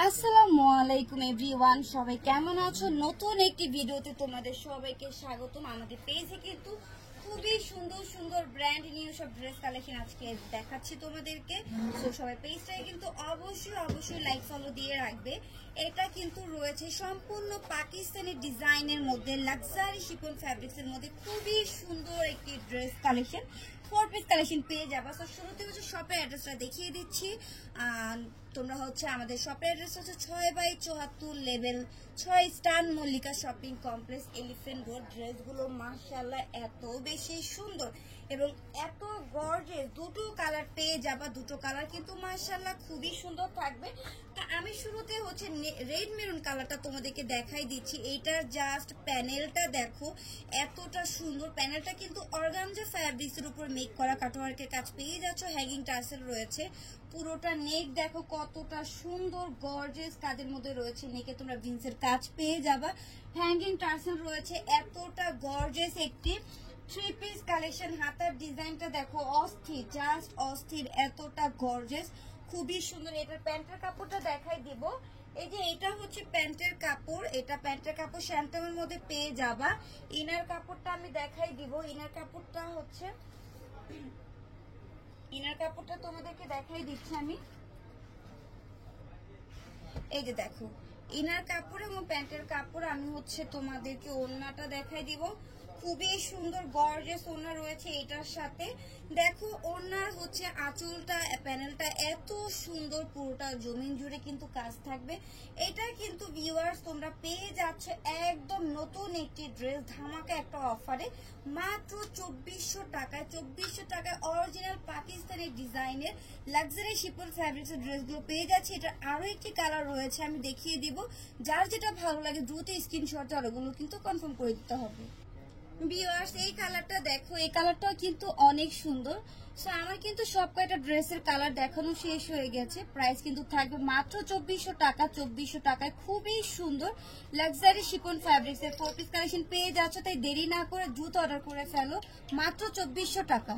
আসসালামু আলাইকুম এভরিওয়ান, সবাই কেমন আছো? নতুন একটি ভিডিওতে তোমাদের সবাইকে স্বাগতম। আমাদের পেজে কিন্তু খুবই সুন্দর সুন্দর ব্র্যান্ড নিউ সব ড্রেস কালেকশন আজকে দেখাচ্ছি তোমাদেরকে। তো সবাই পেজটাকে কিন্তু অবশ্যই লাইক ফলো দিয়ে রাখবে। এটা কিন্তু রয়েছে সম্পূর্ণ পাকিস্তানি ডিজাইনের মধ্যে লাক্সারি শিফন ফ্যাব্রিক্সের মধ্যে খুবই সুন্দর একটি ড্রেস কালেকশন, 4 পিস কালেকশন পেয়ে যাবা। তো শুরুতে হচ্ছে শপের অ্যাড্রেসটা দেখিয়ে দিচ্ছি। তোমরা হচ্ছে আমাদের শপের অ্যাড্রেস হচ্ছে 6/74 level 6 star Mallika shopping complex, elephant road. ড্রেসগুলো মাশাআল্লাহ এত বেশি সুন্দর এবং এত গর্জিয়াস, দুটো কালার পেয়ে যাবা। দুটো কালার কিন্তু মাশাআল্লাহ খুবই সুন্দর থাকবে। তা আমি শুরুতে হচ্ছে রেড মেরুন কালারটা তোমাদেরকে দেখাই দিচ্ছি। এইটার জাস্ট প্যানেলটা দেখো, এতটা সুন্দর। প্যানেলটা কিন্তু অর্গানজা ফ্যাব্রিক্সের উপর মেক করা, কাটওয়ার্কের কাজ পেয়ে যাচ্ছ, হ্যাঙ্গিং টার্সেল রয়েছে। পুরোটা নেক দেখো কতটা সুন্দর গর্জিয়াস কাজের মধ্যে রয়েছে। নেকে তোমরা ভিন্সের কাজ পেয়ে যাবা, হ্যাঙ্গিং টার্সেল রয়েছে। এতটা গর্জিয়াস একটি 3 পিস কালেকশন। হাতার ডিজাইনটা দেখো অস্থির, জাস্ট অস্থির, এতটা গর্জিয়াস, খুবই সুন্দর। এটার প্যান্টের কাপড়টা দেখাই দিব। এই যে এটা হচ্ছে প্যান্টের কাপড়, এটা প্যান্টের কাপড় শ্যান্টমের মধ্যে পেয়ে যাবা। ইনার কাপড়টা আমি দেখাই দিব। ইনার কাপড়টা হচ্ছে, ইনার কাপড়টা তোমাদেরকে দেখাই দিচ্ছি আমি। এই যে দেখো ইনার কাপড় এবং প্যান্টের কাপড়। আমি হচ্ছে তোমাদেরকে ওড়নাটা দেখাই দিব। খুবই সুন্দর গর্জিয়াস ওড়না রয়েছে এটার সাথে। দেখো ওড়নার হচ্ছে আঁচলটা, প্যানেলটা এত সুন্দর, পুরোটা জমিন জুড়ে কিন্তু কাজ থাকবে। এটা কিন্তু ভিউয়ার্স তোমরা পেয়ে যাচ্ছ একদম নতুন একটি ড্রেস, ধামাকা একটা অফারে, মাত্র 2400 টাকায়। 2400 টাকায় অরিজিনাল পাকিস্তানি ডিজাইনের লাক্সারি শিপন ফ্যাব্রিক্সের ড্রেসগুলো পেয়ে যাচ্ছে। এটা আরো একটি কালার রয়েছে, আমি দেখিয়ে দিব। যার যেটা ভালো লাগে দ্রুত স্ক্রিনশট ওগুলো কিন্তু কনফার্ম করে দিতে হবে। ভিউয়ার্স এই কালারটা দেখো, এই কালারটাও কিন্তু অনেক সুন্দর। সো আমার কিন্তু সব কয়টা ড্রেসের কালার দেখানো শেষ হয়ে গেছে। প্রাইস কিন্তু থাকবে মাত্র 2400 টাকা। 2400 টাকায় খুবই সুন্দর লাক্সারি শিফন ফ্যাব্রিক্সের 4 পিস কালেকশন পেয়ে যাচ্ছ। তাই দেরি না করে দ্রুত অর্ডার করে ফেলো, মাত্র 2400 টাকা।